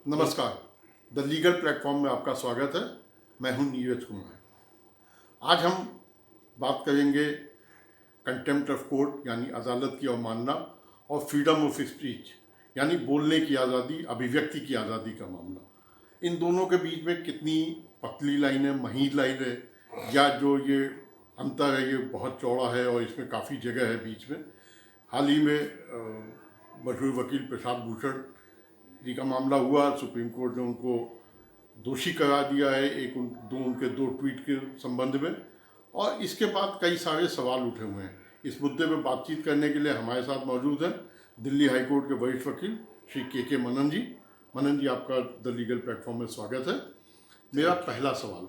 नमस्कार। The legal platform में आपका स्वागत है। मैं हूं नीरज कुमार। आज हम बात करेंगे कंटेम्प्ट ऑफ कोर्ट यानी अदालत की अवमानना और फ्रीडम ऑफ स्पीच यानी बोलने की आज़ादी, अभिव्यक्ति की आज़ादी का मामला। इन दोनों के बीच में कितनी पतली लाइन है, महीन लाइन है, या जो ये अंतर है ये बहुत चौड़ा है और इसमें काफ़ी जगह है बीच में। हाल ही में मशहूर वकील प्रशांत भूषण जी का मामला हुआ। सुप्रीम कोर्ट ने उनको दोषी करार दिया है उनके दो ट्वीट के संबंध में, और इसके बाद कई सारे सवाल उठे हुए हैं। इस मुद्दे पर बातचीत करने के लिए हमारे साथ मौजूद हैं दिल्ली हाई कोर्ट के वरिष्ठ वकील श्री के मनन जी। मनन जी, आपका द लीगल प्लेटफॉर्म में स्वागत है। मेरा पहला सवाल,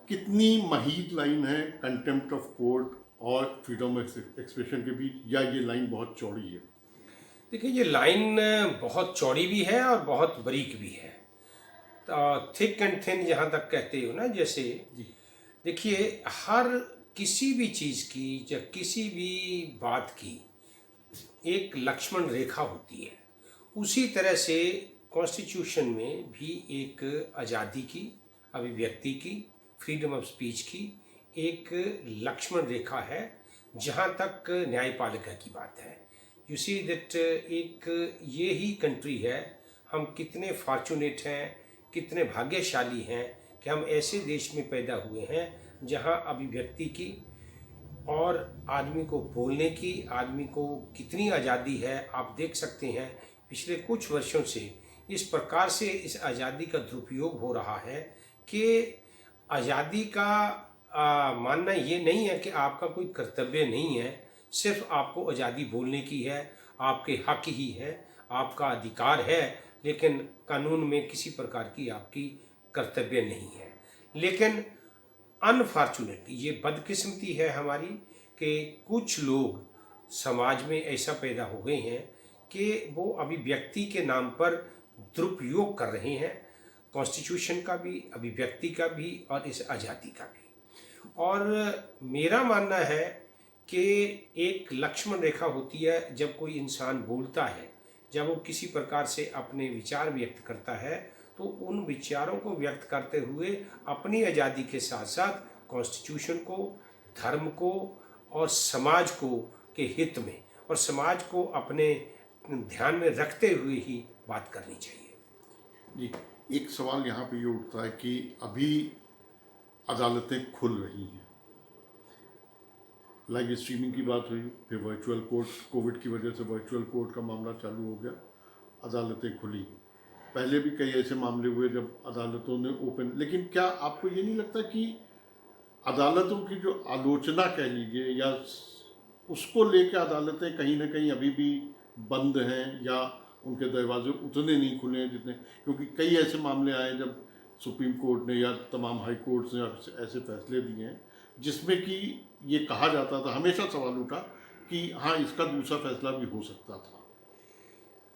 कितनी महीन लाइन है कंटेम्प्ट ऑफ कोर्ट और फ्रीडम ऑफ एक्सप्रेशन के बीच, या ये लाइन बहुत चौड़ी है? देखिए, ये लाइन बहुत चौड़ी भी है और बहुत बारीक भी है। तो थिक एंड थिन जहाँ तक कहते हो ना, जैसे देखिए, हर किसी भी चीज़ की या किसी भी बात की एक लक्ष्मण रेखा होती है। उसी तरह से कॉन्स्टिट्यूशन में भी एक आज़ादी की, अभिव्यक्ति की, फ्रीडम ऑफ स्पीच की एक लक्ष्मण रेखा है जहाँ तक न्यायपालिका की बात है। यू सी दैट एक ये ही कंट्री है। हम कितने फॉर्चुनेट हैं, कितने भाग्यशाली हैं कि हम ऐसे देश में पैदा हुए हैं जहां अभिव्यक्ति की और आदमी को बोलने की, आदमी को कितनी आज़ादी है। आप देख सकते हैं पिछले कुछ वर्षों से इस प्रकार से इस आज़ादी का दुरुपयोग हो रहा है कि आज़ादी का मानना ये नहीं है कि आपका कोई कर्तव्य नहीं है, सिर्फ आपको आज़ादी बोलने की है, आपके हक ही है, आपका अधिकार है, लेकिन कानून में किसी प्रकार की आपकी कर्तव्य नहीं है। लेकिन अनफॉर्चुनेटली ये बदकिस्मती है हमारी कि कुछ लोग समाज में ऐसा पैदा हो गए हैं कि वो अभिव्यक्ति के नाम पर दुरुपयोग कर रहे हैं, कॉन्स्टिट्यूशन का भी, अभिव्यक्ति का भी और इस आज़ादी का भी। और मेरा मानना है कि एक लक्ष्मण रेखा होती है जब कोई इंसान बोलता है, जब वो किसी प्रकार से अपने विचार व्यक्त करता है, तो उन विचारों को व्यक्त करते हुए अपनी आज़ादी के साथ साथ कॉन्स्टिट्यूशन को, धर्म को और समाज को के हित में और समाज को अपने ध्यान में रखते हुए ही बात करनी चाहिए। जी, एक सवाल यहाँ पे ये उठता है कि अभी अदालतें खुल रही हैं, लाइव स्ट्रीमिंग की बात हुई, फिर वर्चुअल कोर्ट, कोविड की वजह से वर्चुअल कोर्ट का मामला चालू हो गया, अदालतें खुली। पहले भी कई ऐसे मामले हुए जब अदालतों ने ओपन, लेकिन क्या आपको ये नहीं लगता कि अदालतों की जो आलोचना कह लीजिए या उसको लेकर अदालतें कहीं ना कहीं अभी भी बंद हैं, या उनके दरवाजे उतने नहीं खुले हैं जितने, क्योंकि कई ऐसे मामले आए जब सुप्रीम कोर्ट ने या तमाम हाई कोर्ट्स ने ऐसे फैसले दिए हैं जिसमें कि ये कहा जाता था, हमेशा सवाल उठा कि हाँ, इसका दूसरा फैसला भी हो सकता था।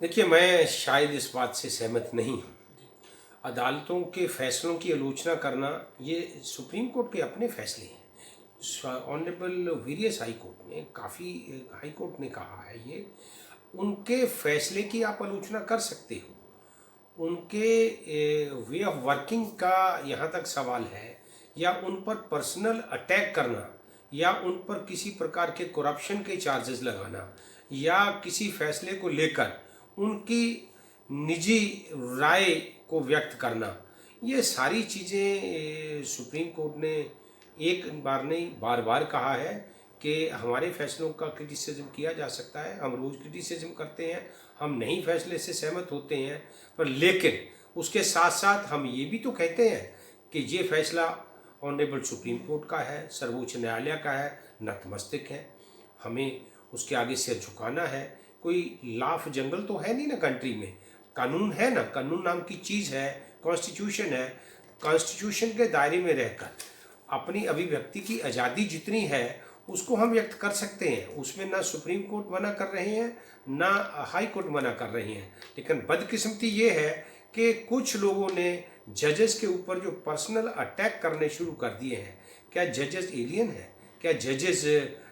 देखिए, मैं शायद इस बात से सहमत नहीं हूँ। अदालतों के फैसलों की आलोचना करना, ये सुप्रीम कोर्ट के अपने फैसले हैं। ऑनरेबल वेरियस हाई कोर्ट ने, काफ़ी हाई कोर्ट ने कहा है, ये उनके फैसले की आप आलोचना कर सकते हो। उनके वे ऑफ वर्किंग का यहाँ तक सवाल है, या उन पर पर्सनल अटैक करना, या उन पर किसी प्रकार के करप्शन के चार्जेस लगाना, या किसी फैसले को लेकर उनकी निजी राय को व्यक्त करना, ये सारी चीज़ें सुप्रीम कोर्ट ने एक बार नहीं बार बार कहा है कि हमारे फैसलों का क्रिटिसिज्म किया जा सकता है। हम रोज़ क्रिटिसिज्म करते हैं, हम नहीं फैसले से सहमत होते हैं, पर लेकिन उसके साथ साथ हम ये भी तो कहते हैं कि ये फैसला ऑनरेबल सुप्रीम कोर्ट का है, सर्वोच्च न्यायालय का है, नतमस्तक है, हमें उसके आगे सिर झुकाना है। कोई लाफ जंगल तो है नहीं ना कंट्री में, कानून है ना, कानून नाम की चीज़ है, कॉन्स्टिट्यूशन है। कॉन्स्टिट्यूशन के दायरे में रहकर अपनी अभिव्यक्ति की आज़ादी जितनी है उसको हम व्यक्त कर सकते हैं, उसमें ना सुप्रीम कोर्ट मना कर रहे हैं, ना हाई कोर्ट मना कर रहे हैं। लेकिन बदकिस्मती ये है कि कुछ लोगों ने जजेस के ऊपर जो पर्सनल अटैक करने शुरू कर दिए हैं। क्या जजेस एलियन है? क्या जजेस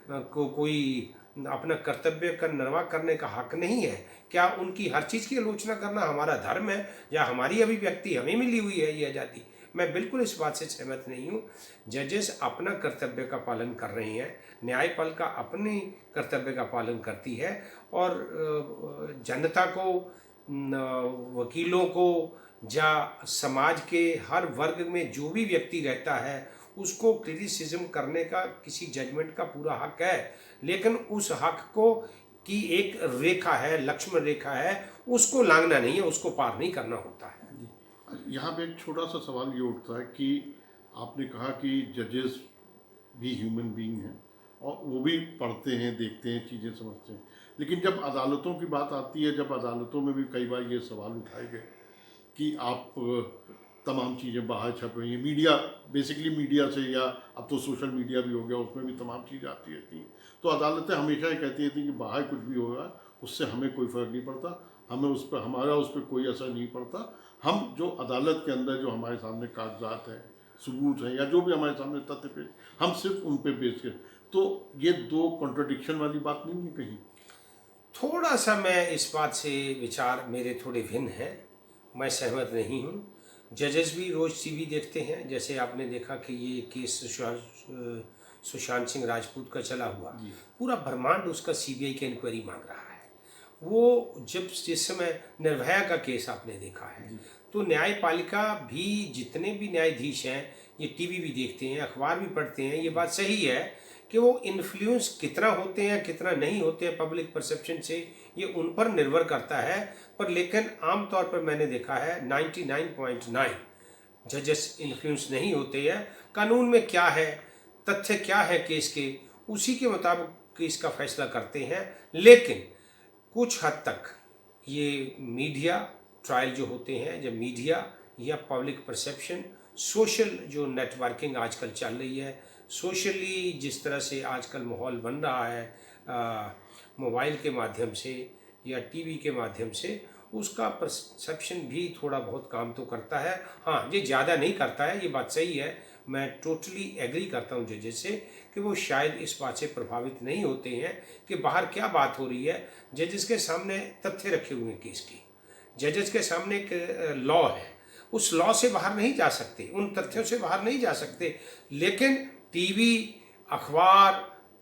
को कोई अपना कर्तव्य का निर्वाह करने का हक नहीं है? क्या उनकी हर चीज़ की आलोचना करना हमारा धर्म है या हमारी अभिव्यक्ति हमें मिली हुई है ये आज़ादी? मैं बिल्कुल इस बात से सहमत नहीं हूँ। जजेस अपना कर्तव्य का पालन कर रहे हैं, न्यायपालिका अपनी कर्तव्य का पालन करती है और जनता को, वकीलों को या समाज के हर वर्ग में जो भी व्यक्ति रहता है उसको क्रिटिसिज्म करने का, किसी जजमेंट का पूरा हक है, लेकिन उस हक को की एक रेखा है, लक्ष्मण रेखा है, उसको लांघना नहीं है, उसको पार नहीं करना होता है। यहाँ पे एक छोटा सा सवाल ये उठता है कि आपने कहा कि जजेस भी ह्यूमन बीइंग हैं और वो भी पढ़ते हैं, देखते हैं, चीज़ें समझते हैं, लेकिन जब अदालतों की बात आती है, जब अदालतों में भी कई बार ये सवाल उठाए गए कि आप तमाम चीज़ें बाहर छप रही हैं, मीडिया, बेसिकली मीडिया से, या अब तो सोशल मीडिया भी हो गया, उसमें भी तमाम चीज़ें आती रहती हैं, तो अदालतें हमेशा ये कहती रहती हैं कि बाहर कुछ भी होगा उससे हमें कोई फ़र्क नहीं पड़ता, हमें उस पर, हमारा उस पर कोई असर नहीं पड़ता, हम जो अदालत के अंदर जो हमारे सामने कागजात हैं, सबूत हैं, या जो भी हमारे सामने तथ्य पेश, हम सिर्फ उन पे बेच के, तो ये दो कॉन्ट्रडिक्शन वाली बात नहीं है कहीं? थोड़ा सा मैं इस बात से, विचार मेरे थोड़े भिन्न हैं, मैं सहमत नहीं हूँ। जजेस भी रोज़ टीवी देखते हैं, जैसे आपने देखा कि ये केस सुशांत सिंह राजपूत का चला हुआ, पूरा ब्रह्मांड उसका सीबीआई की इंक्वायरी मांग रहा है। वो जब जिस समय निर्भया का केस आपने देखा है, तो न्यायपालिका भी, जितने भी न्यायाधीश हैं, ये टीवी भी देखते हैं, अखबार भी पढ़ते हैं, ये बात सही है कि वो इन्फ्लुएंस कितना होते हैं कितना नहीं होते हैं पब्लिक परसेप्शन से, ये उन पर निर्भर करता है। पर लेकिन आम तौर पर मैंने देखा है 99.9 जजेस इन्फ्लुएंस नहीं होते हैं। कानून में क्या है, तथ्य क्या है केस के, उसी के मुताबिक केस का फैसला करते हैं। लेकिन कुछ हद तक ये मीडिया ट्रायल जो होते हैं, जब मीडिया या पब्लिक परसेप्शन, सोशल जो नेटवर्किंग आजकल चल रही है, सोशली जिस तरह से आजकल माहौल बन रहा है मोबाइल के माध्यम से या टीवी के माध्यम से, उसका परसेप्शन भी थोड़ा बहुत काम तो करता है। हाँ, ये ज़्यादा नहीं करता है, ये बात सही है, मैं टोटली एग्री करता हूँ जजेस से कि वो शायद इस बात से प्रभावित नहीं होते हैं कि बाहर क्या बात हो रही है। जजेस के सामने तथ्य रखे हुए हैं केस की, जजेस के सामने एक लॉ है, उस लॉ से बाहर नहीं जा सकते, उन तथ्यों से बाहर नहीं जा सकते। लेकिन टीवी, अखबार,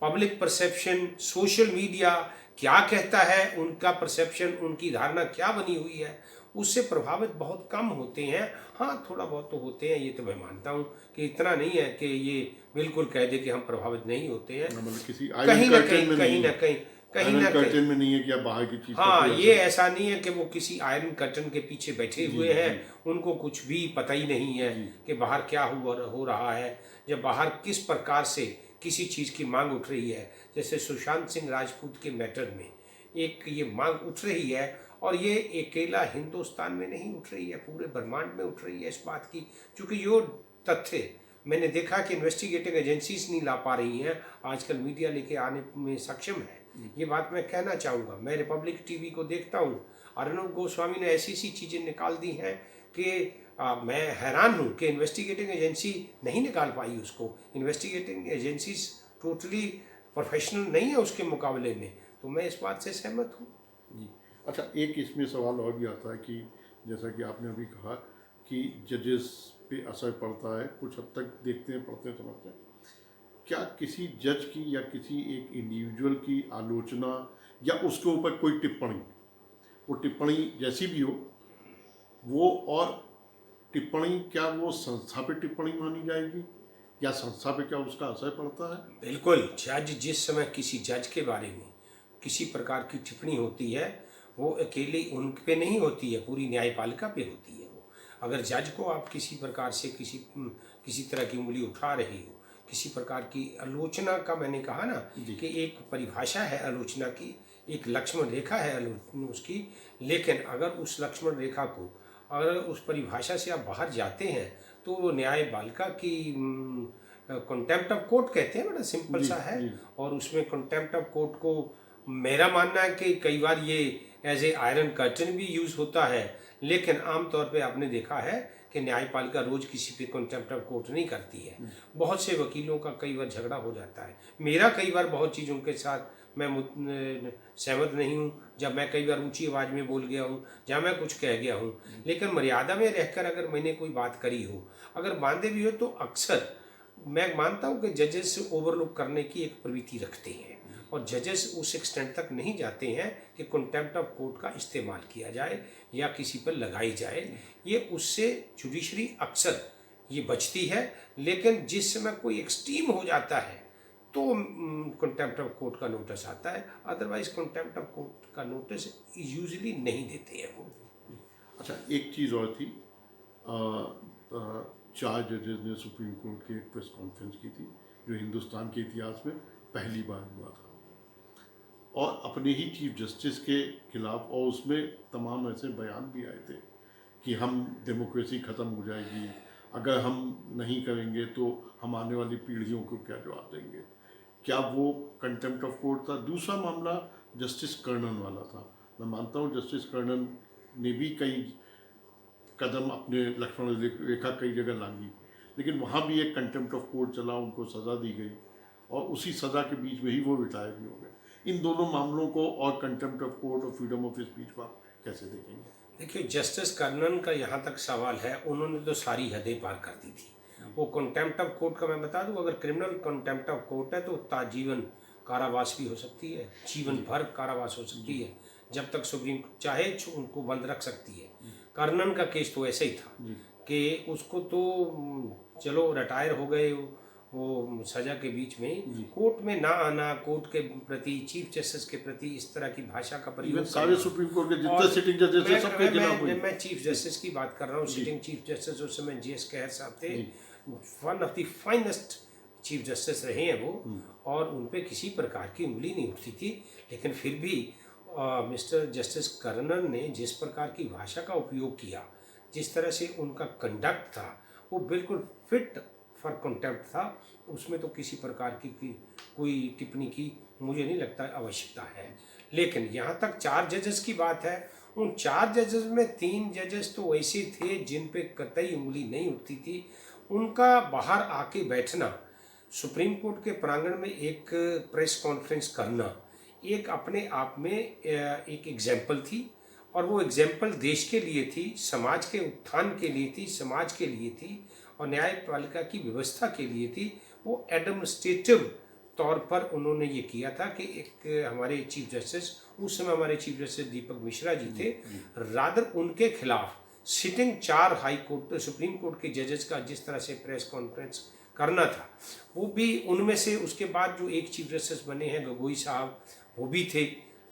पब्लिक परसेप्शन, सोशल मीडिया क्या कहता है, उनका परसेप्शन, उनकी धारणा क्या बनी हुई है, उससे प्रभावित बहुत कम होते हैं। हाँ, थोड़ा बहुत तो होते हैं, ये तो मैं मानता हूँ कि इतना नहीं है कि ये बिल्कुल कह दे कि हम प्रभावित नहीं होते हैं। मतलब किसी कहीं ना कहीं में नहीं है कि आप बाहर की चीज़, हाँ, ये ऐसा नहीं है कि वो किसी आयरन कर्टन के पीछे बैठे हुए हैं, उनको कुछ भी पता ही नहीं है कि बाहर क्या हो रहा है, या बाहर किस प्रकार से किसी चीज़ की मांग उठ रही है। जैसे सुशांत सिंह राजपूत के मैटर में एक ये मांग उठ रही है, और ये अकेला हिंदुस्तान में नहीं उठ रही है, पूरे ब्रह्मांड में उठ रही है इस बात की, क्योंकि ये तथ्य मैंने देखा कि इन्वेस्टिगेटिंग एजेंसीज नहीं ला पा रही हैं, आजकल मीडिया लेके आने में सक्षम है। ये बात मैं कहना चाहूँगा। मैं रिपब्लिक टीवी को देखता हूँ, अर्नब गोस्वामी ने ऐसी ऐसी चीज़ें निकाल दी हैं कि मैं हैरान हूँ कि इन्वेस्टिगेटिंग एजेंसी नहीं निकाल पाई उसको। इन्वेस्टिगेटिंग एजेंसीज टोटली प्रोफेशनल नहीं है उसके मुकाबले में, तो मैं इस बात से सहमत हूँ जी। अच्छा, एक इसमें सवाल और भी आता है कि जैसा कि आपने अभी कहा कि जजेस पे असर पड़ता है, कुछ हद तक देखते हैं, पढ़ते हैं, समझते हैं, क्या किसी जज की या किसी एक इंडिविजुअल की आलोचना या उसके ऊपर कोई टिप्पणी, वो टिप्पणी जैसी भी हो वो, और टिप्पणी क्या वो संस्था पे टिप्पणी मानी जाएगी या संस्था पे क्या उसका असर पड़ता है? बिल्कुल। जज जिस समय किसी जज के बारे में किसी प्रकार की टिप्पणी होती है, वो अकेले उन पे नहीं होती है, पूरी न्यायपालिका पे होती है। वो अगर जज को आप किसी प्रकार से किसी तरह की उंगली उठा रही हो, किसी प्रकार की आलोचना का, मैंने कहा ना कि एक परिभाषा है आलोचना की, एक लक्ष्मण रेखा है आलोचना उसकी, लेकिन अगर उस लक्ष्मण रेखा को, अगर उस परिभाषा से आप बाहर जाते हैं, तो वो न्यायपालिका की कंटेम्प्ट ऑफ कोर्ट कहते हैं, बड़ा सिंपल सा है। और उसमें कंटेम्प्ट ऑफ कोर्ट को मेरा मानना है कि कई बार ये एज ए आयरन कर्टन भी यूज़ होता है, लेकिन आमतौर पे आपने देखा है कि न्यायपालिका रोज़ किसी पे कंटेम्प्ट ऑफ कोर्ट नहीं करती है। बहुत से वकीलों का कई बार झगड़ा हो जाता है, मेरा कई बार बहुत चीज़ों के साथ मैं सहमत नहीं हूँ, जब मैं कई बार ऊंची आवाज़ में बोल गया हूँ, जहाँ मैं कुछ कह गया हूँ, लेकिन मर्यादा में रहकर अगर मैंने कोई बात करी हो, अगर बांधे भी हो, तो अक्सर मैं मानता हूँ कि जजेस ओवरलुक करने की एक प्रवृत्ति रखते हैं और जजेस उस एक्सटेंट तक नहीं जाते हैं कि कंटेम्प्ट ऑफ कोर्ट का इस्तेमाल किया जाए या किसी पर लगाई जाए। ये उससे जुडिशरी अक्सर ये बचती है, लेकिन जिस समय कोई एक्सट्रीम हो जाता है तो कंटेम्प्ट ऑफ कोर्ट का नोटिस आता है, अदरवाइज कंटेम्प्ट ऑफ कोर्ट का नोटिस यूजुअली नहीं देते हैं वो। अच्छा, एक चीज़ और थी। अ, अ, 4 जजेस ने सुप्रीम कोर्ट की एक प्रेस कॉन्फ्रेंस की थी, जो हिंदुस्तान के इतिहास में पहली बार हुआ था, और अपने ही चीफ जस्टिस के खिलाफ, और उसमें तमाम ऐसे बयान भी आए थे कि हम डेमोक्रेसी ख़त्म हो जाएगी, अगर हम नहीं करेंगे तो हम आने वाली पीढ़ियों को क्या जवाब देंगे। क्या वो कंटेम्प्ट ऑफ कोर्ट था? दूसरा मामला जस्टिस कर्णन वाला था। मैं मानता हूँ जस्टिस कर्णन ने भी कई कदम अपने लक्ष्मण रेखा कई जगह लांगी, लेकिन वहाँ भी एक कंटेम्प्ट ऑफ कोर्ट चला, उनको सज़ा दी गई और उसी सज़ा के बीच में ही वो रिटायर भी हो गए। इन दोनों मामलों को और कंटेम्प्ट ऑफ कोर्ट और फ्रीडम ऑफ स्पीच को आप कैसे देखेंगे? देखिए, जस्टिस कर्नन का यहाँ तक सवाल है, उन्होंने तो सारी हदें पार कर दी थी। वो कंटेम्प्ट ऑफ कोर्ट का मैं बता दूं, अगर क्रिमिनल कंटेम्प्ट ऑफ कोर्ट है तो ताजीवन कारावास भी हो सकती है, जीवन भर कारावास हो सकती है, जब तक सुप्रीम चाहे उनको बंद रख सकती है। कर्नन का केस तो ऐसे ही था कि उसको तो चलो रिटायर हो गए वो सजा के बीच में, कोर्ट में ना आना, कोर्ट के प्रति, चीफ जस्टिस के प्रति इस तरह की भाषा का प्रयोग, सारे सुप्रीम कोर्ट के जितने सिटिंग जजेस थे सबके खिलाफ हुई। मैं चीफ जस्टिस की बात कर रहा हूँ, सिटिंग चीफ जस्टिस उस समय जीएस कहर साहब थे, one of the finest chief justice रहे हैं वो, और उन पे किसी प्रकार की उंगली नहीं उठती थी। लेकिन फिर भी मिस्टर जस्टिस कर्नन ने जिस प्रकार की भाषा का उपयोग किया, जिस तरह से उनका कंडक्ट था, वो बिल्कुल फिट फॉर कंटेम्प्ट था। उसमें तो किसी प्रकार की कोई टिप्पणी की मुझे नहीं लगता आवश्यकता है। लेकिन यहाँ तक 4 जजेस की बात है, उन 4 जजेस में 3 जजेस तो ऐसे थे जिन पे कतई उंगली नहीं उठती थी। उनका बाहर आके बैठना, सुप्रीम कोर्ट के प्रांगण में एक प्रेस कॉन्फ्रेंस करना, एक अपने आप में एक एग्जाम्पल थी, और वो एग्जाम्पल देश के लिए थी, समाज के उत्थान के लिए थी, समाज के लिए थी, और न्यायपालिका की व्यवस्था के लिए थी। वो एडमिनिस्ट्रेटिव तौर पर उन्होंने ये किया था कि एक हमारे चीफ जस्टिस, उस समय हमारे चीफ जस्टिस दीपक मिश्रा जी थे, रादर उनके खिलाफ sitting 4 high court supreme court के जजेस का जिस तरह से प्रेस कॉन्फ्रेंस करना था, वो भी उनमें से उसके बाद जो एक चीफ जस्टिस बने हैं गगोई साहब, वो भी थे,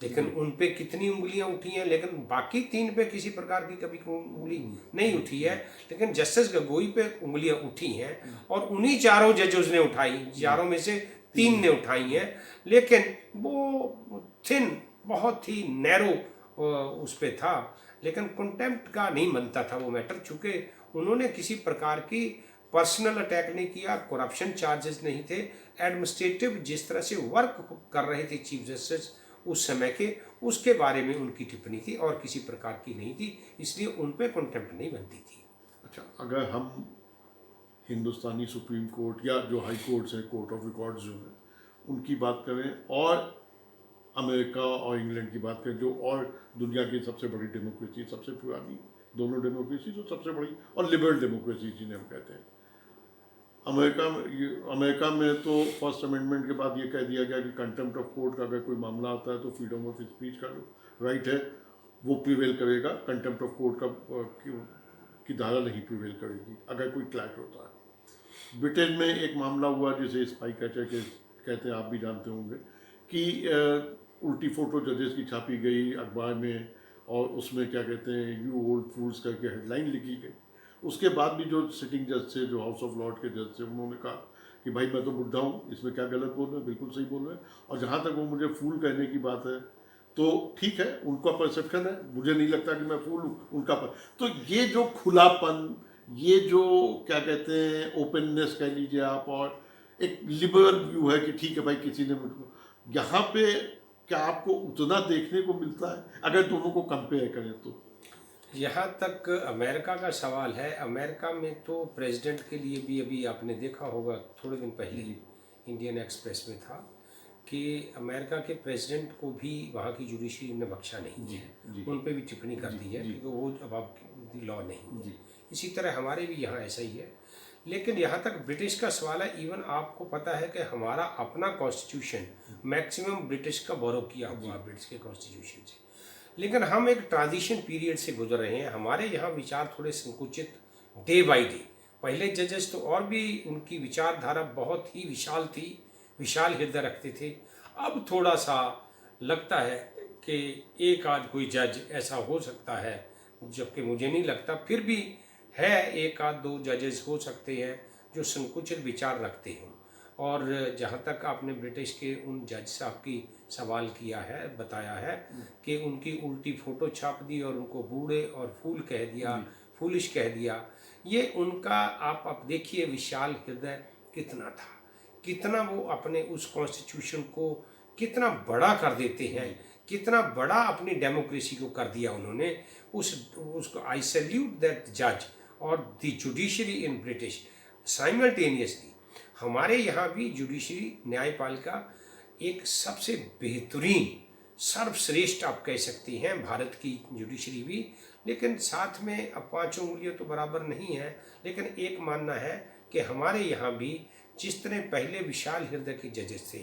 लेकिन उन पे कितनी उंगलियां उठी हैं, लेकिन बाकी 3 पे किसी प्रकार की कभी कोई उंगली नहीं उठी है। लेकिन जस्टिस गगोई पे उंगलियां उठी हैं, और उन्हीं 4 जजेस ने उठाई, 4 में से 3 ने उठाई हैं, लेकिन वो थिन, बहुत ही नैरो उस पे था। लेकिन कंटेम्प्ट का नहीं बनता था वो मैटर, चूँकि उन्होंने किसी प्रकार की पर्सनल अटैक नहीं किया, करप्शन चार्जेस नहीं थे, एडमिनिस्ट्रेटिव जिस तरह से वर्क कर रहे थे चीफ जस्टिस उस समय के, उसके बारे में उनकी टिप्पणी थी और किसी प्रकार की नहीं थी, इसलिए उन पर कंटेम्प्ट नहीं बनती थी। अच्छा, अगर हम हिंदुस्तानी सुप्रीम कोर्ट या जो हाई कोर्ट्स हैं, कोर्ट ऑफ रिकॉर्ड्स जो हैं, उनकी बात करें, और अमेरिका और इंग्लैंड की बात करें, जो और दुनिया की सबसे बड़ी डेमोक्रेसी, सबसे पुरानी दोनों डेमोक्रेसी, जो सबसे बड़ी और लिबरल डेमोक्रेसी जिन्हें हम कहते हैं, अमेरिका में तो फर्स्ट अमेंडमेंट के बाद ये कह दिया गया कि कंटेम्प्ट ऑफ कोर्ट का अगर कोई मामला आता है तो फ्रीडम ऑफ स्पीच का जो राइट है वो प्रिवेल करेगा, कंटेम्प्ट ऑफ कोर्ट की धारा नहीं प्रिवेल करेगी अगर कोई क्लैश होता है। ब्रिटेन में एक मामला हुआ जिसे स्पाई कैचर के कहते हैं, आप भी जानते होंगे, कि उल्टी फ़ोटो जजेस की छापी गई अखबार में, और उसमें क्या कहते हैं, यू ओल्ड फूल्स करके हेडलाइन लिखी गई। उसके बाद भी जो सिटिंग जज थे, जो हाउस ऑफ लॉर्ड के जज थे, उन्होंने कहा कि भाई मैं तो बुढ़ा हूँ, इसमें क्या गलत बोल रहे हैं, बिल्कुल सही बोल रहे हैं, और जहाँ तक वो मुझे फूल कहने की बात है तो ठीक है, उनका परसेप्शन है, मुझे नहीं लगता कि मैं फूल हूँ, उनका तो ये जो खुलापन, ये जो क्या कहते हैं ओपननेस कह लीजिए आप, और एक लिबरल व्यू है कि ठीक है भाई किसी ने मुझको, यहाँ पे क्या आपको उतना देखने को मिलता है अगर दोनों को कंपेयर करें तो? यहाँ तक अमेरिका का सवाल है, अमेरिका में तो प्रेसिडेंट के लिए भी अभी आपने देखा होगा थोड़े दिन पहले इंडियन एक्सप्रेस में था कि अमेरिका के प्रेसिडेंट को भी वहाँ की जुडिशरी ने बख्शा नहीं है, उन पे भी टिप्पणी कर दी है क्योंकि वो अब लॉ नहीं है। इसी तरह हमारे भी यहाँ ऐसा ही है। लेकिन यहाँ तक ब्रिटिश का सवाल है, इवन आपको पता है कि हमारा अपना कॉन्स्टिट्यूशन मैक्सिमम ब्रिटिश का बोरो किया हुआ ब्रिटिश के कॉन्स्टिट्यूशन से, लेकिन हम एक ट्रांजिशन पीरियड से गुजर रहे हैं। हमारे यहाँ विचार थोड़े संकुचित डे बाय डे। पहले जजेस तो और भी उनकी विचारधारा बहुत ही विशाल थी, विशाल हृदय रखते थे। अब थोड़ा सा लगता है कि एक आध कोई जज ऐसा हो सकता है, जबकि मुझे नहीं लगता, फिर भी है एक आध दो जजेस हो सकते हैं जो संकुचित विचार रखते हैं। और जहाँ तक आपने ब्रिटिश के उन जज साहब की सवाल किया है, बताया है कि उनकी उल्टी फ़ोटो छाप दी और उनको बूढ़े और फूल कह दिया, फूलिश कह दिया, ये उनका आप देखिए विशाल हृदय कितना था, कितना वो अपने उस कॉन्स्टिट्यूशन को कितना बड़ा कर देते हैं, कितना बड़ा अपनी डेमोक्रेसी को कर दिया उन्होंने। उसको आई सैल्यूट दैट जज और the judiciary in British simultaneously. हमारे यहाँ भी जुडिशरी न्यायपालिका एक सबसे बेहतरीन सर्वश्रेष्ठ आप कह सकती हैं, भारत की जुडिशरी भी। लेकिन साथ में अब पांचों उंगलियां तो बराबर नहीं है, लेकिन एक मानना है कि हमारे यहाँ भी जिस तरह पहले विशाल हृदय के जजेस थे,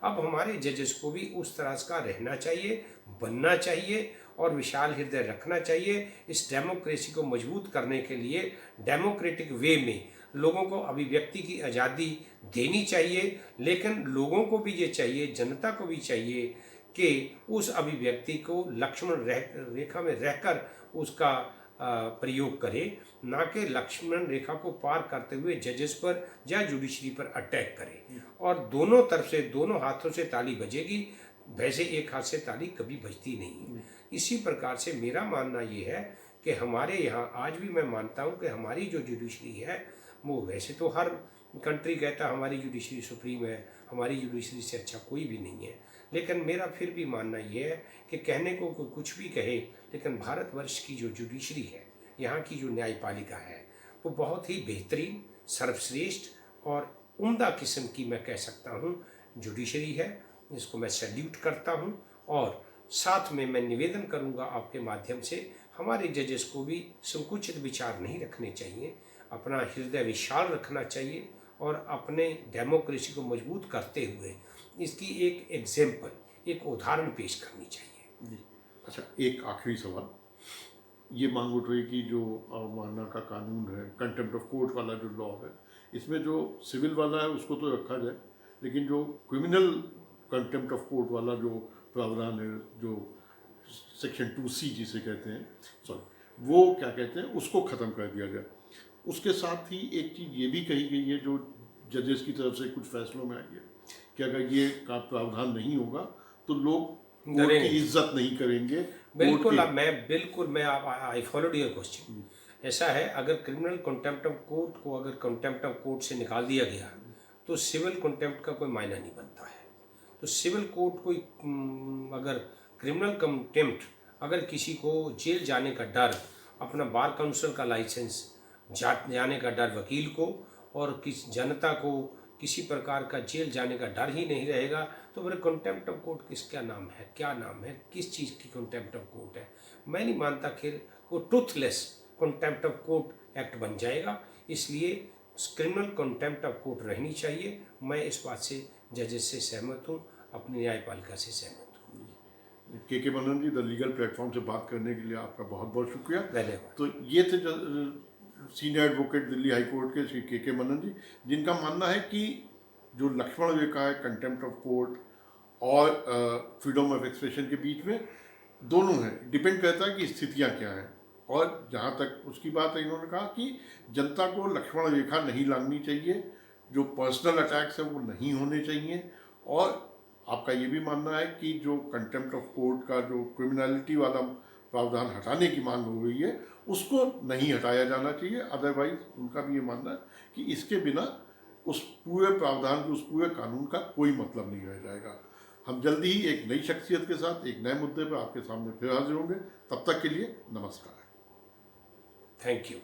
अब हमारे जजेस को भी उस तरह का रहना चाहिए, बनना चाहिए और विशाल हृदय रखना चाहिए। इस डेमोक्रेसी को मजबूत करने के लिए डेमोक्रेटिक वे में लोगों को अभिव्यक्ति की आज़ादी देनी चाहिए, लेकिन लोगों को भी ये चाहिए, जनता को भी चाहिए कि उस अभिव्यक्ति को लक्ष्मण रेखा में रहकर उसका प्रयोग करे, ना कि लक्ष्मण रेखा को पार करते हुए जजेस पर या जुडिशरी पर अटैक करे। और दोनों तरफ से, दोनों हाथों से ताली बजेगी, वैसे एक हाथ से ताली कभी बजती नहीं। इसी प्रकार से मेरा मानना ये है कि हमारे यहाँ आज भी मैं मानता हूँ कि हमारी जो जुडिशरी है वो, वैसे तो हर कंट्री कहता है हमारी जुडिशरी सुप्रीम है, हमारी जुडिशरी से अच्छा कोई भी नहीं है, लेकिन मेरा फिर भी मानना ये है कि कहने को कोई कुछ भी कहे, लेकिन भारतवर्ष की जो जुडिशरी है, यहाँ की जो न्यायपालिका है, वो बहुत ही बेहतरीन, सर्वश्रेष्ठ और उम्दा किस्म की मैं कह सकता हूँ जुडिशरी है, जिसको मैं सैल्यूट करता हूँ। और साथ में मैं निवेदन करूँगा आपके माध्यम से, हमारे जजेस को भी संकुचित विचार नहीं रखने चाहिए, अपना हृदय विशाल रखना चाहिए और अपने डेमोक्रेसी को मजबूत करते हुए इसकी एक एग्जाम्पल, एक उदाहरण पेश करनी चाहिए। जी। अच्छा, एक आखिरी सवाल, ये मांग उठ रही कि जो अवमानना का कानून है, कंटेम्प्ट ऑफ कोर्ट वाला जो लॉ है, इसमें जो सिविल वाला है उसको तो रखा जाए, लेकिन जो क्रिमिनल कंटेम्प्ट ऑफ कोर्ट वाला जो प्रावधान है, जो सेक्शन 2C जिसे कहते हैं, सॉरी, वो क्या कहते हैं, उसको ख़त्म कर दिया जाए। उसके साथ ही एक चीज़ ये भी कही गई है जो जजेस की तरफ से कुछ फैसलों में आई है कि अगर ये का प्रावधान नहीं होगा तो लोग कोर्ट की इज्जत नहीं करेंगे। बिल्कुल मैं आई फॉलोड योर क्वेश्चन। ऐसा है, अगर क्रिमिनल कंटेम्प्ट ऑफ कोर्ट को अगर कंटेम्प्ट ऑफ कोर्ट से निकाल दिया गया तो सिविल कंटेम्प्ट का कोई मायना नहीं बनता है। तो सिविल कोर्ट कोई अगर क्रिमिनल कंटेम्प्ट, अगर किसी को जेल जाने का डर, अपना बार काउंसिल का लाइसेंस जाने का डर वकील को, और किस जनता को किसी प्रकार का जेल जाने का डर ही नहीं रहेगा, तो फिर कंटेम्प्ट ऑफ कोर्ट किसका नाम है, क्या नाम है, किस चीज़ की कंटेम्प्ट ऑफ कोर्ट है? मैं नहीं मानता खैर वो truthless contempt of court act बन जाएगा। इसलिए क्रिमिनल कंटेम्प्ट ऑफ कोर्ट रहनी चाहिए। मैं इस बात से जजेस से सहमत हूँ, अपनी न्यायपालिका से सहमत हूँ। के मनन जी, द लीगल प्लेटफॉर्म से बात करने के लिए आपका बहुत बहुत शुक्रिया। धन्यवाद। तो ये थे senior advocate Delhi high court के श्री के मनन जी, जिनका मानना है कि जो लक्ष्मण रेखा है कंटेम्प्ट ऑफ कोर्ट और फ्रीडम ऑफ एक्सप्रेशन के बीच में दोनों हैं, डिपेंड करता है कि स्थितियां क्या हैं। और जहाँ तक उसकी बात है, इन्होंने कहा कि जनता को लक्ष्मण रेखा नहीं लांघनी चाहिए, जो पर्सनल अटैक्स हैं वो नहीं होने चाहिए। और आपका ये भी मानना है कि जो कंटेम्प्ट ऑफ कोर्ट का जो क्रिमिनलिटी वाला प्रावधान हटाने की मांग हो रही है उसको नहीं हटाया जाना चाहिए। अदरवाइज उनका भी ये मानना है कि इसके बिना उस पूरे प्रावधान के, उस पूरे कानून का कोई मतलब नहीं रह जाएगा। हम जल्दी ही एक नई शख्सियत के साथ एक नए मुद्दे पर आपके सामने फिर हाजिर होंगे। तब तक के लिए नमस्कार। Thank you.